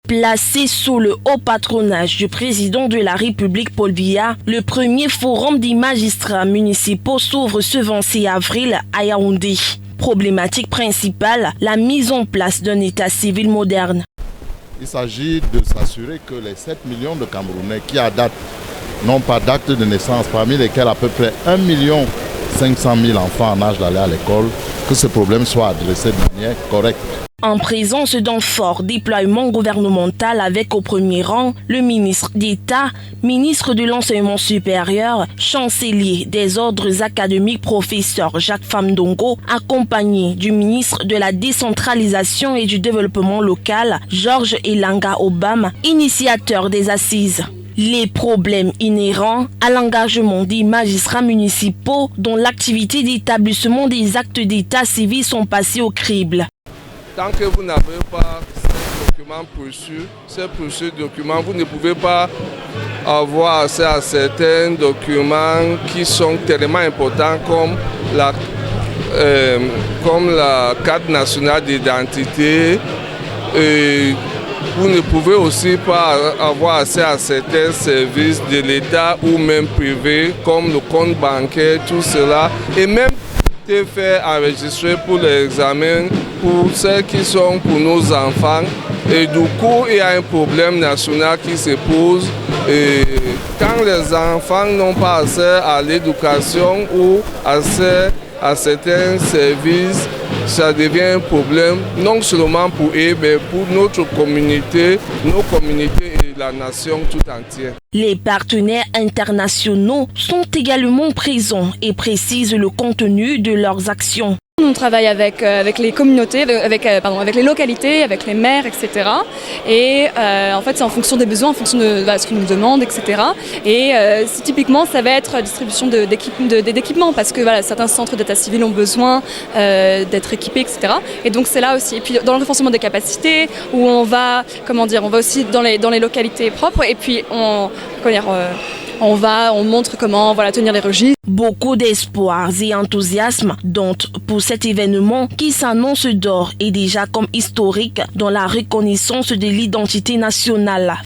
Placé sous le haut patronage du président de la République Paul Biya, le premier forum des magistrats municipaux s'ouvre ce 26 avril à Yaoundé. Problématique principale, la mise en place d'un état civil moderne. Il s'agit de s'assurer que les 7 millions de Camerounais qui à date n'ont pas d'acte de naissance, parmi lesquels à peu près 1 500 000 enfants en âge d'aller à l'école, que ce problème soit adressé de manière correcte. En présence d'un fort déploiement gouvernemental avec au premier rang le ministre d'État, ministre de l'Enseignement supérieur, chancelier des ordres académiques professeur Jacques Famdongo, accompagné du ministre de la décentralisation et du développement local, Georges Elanga Obama, initiateur des assises. Les problèmes inhérents à l'engagement des magistrats municipaux dont l'activité d'établissement des actes d'état civil sont passés au crible. Tant que vous n'avez pas ces documents précieux documents, vous ne pouvez pas avoir accès à certains documents qui sont tellement importants comme la carte nationale d'identité. Vous ne pouvez aussi pas avoir accès à certains services de l'État ou même privés comme le compte bancaire, tout cela. Et même faire enregistrer pour l'examen pour ceux qui sont pour nos enfants. Et du coup, il y a un problème national qui se pose. Et quand les enfants n'ont pas accès à l'éducation ou accès à certains services, ça devient un problème non seulement pour eux, mais pour notre communauté, nos communautés et la nation tout entière. Les partenaires internationaux sont également présents et précisent le contenu de leurs actions. On travaille avec les communautés, avec les localités, avec les maires, etc. Et en fait, c'est en fonction des besoins, en fonction de ce qu'ils nous demandent, etc. Et typiquement, ça va être distribution d'équipements parce que voilà, certains centres d'état civil ont besoin d'être équipés, etc. Et donc, c'est là aussi. Et puis, dans le renforcement des capacités, où on va aussi dans les localités propres. Et puis, on montre comment tenir les registres. Beaucoup d'espoirs et enthousiasme dont pour cet événement qui s'annonce d'or et déjà comme historique dans la reconnaissance de l'identité nationale.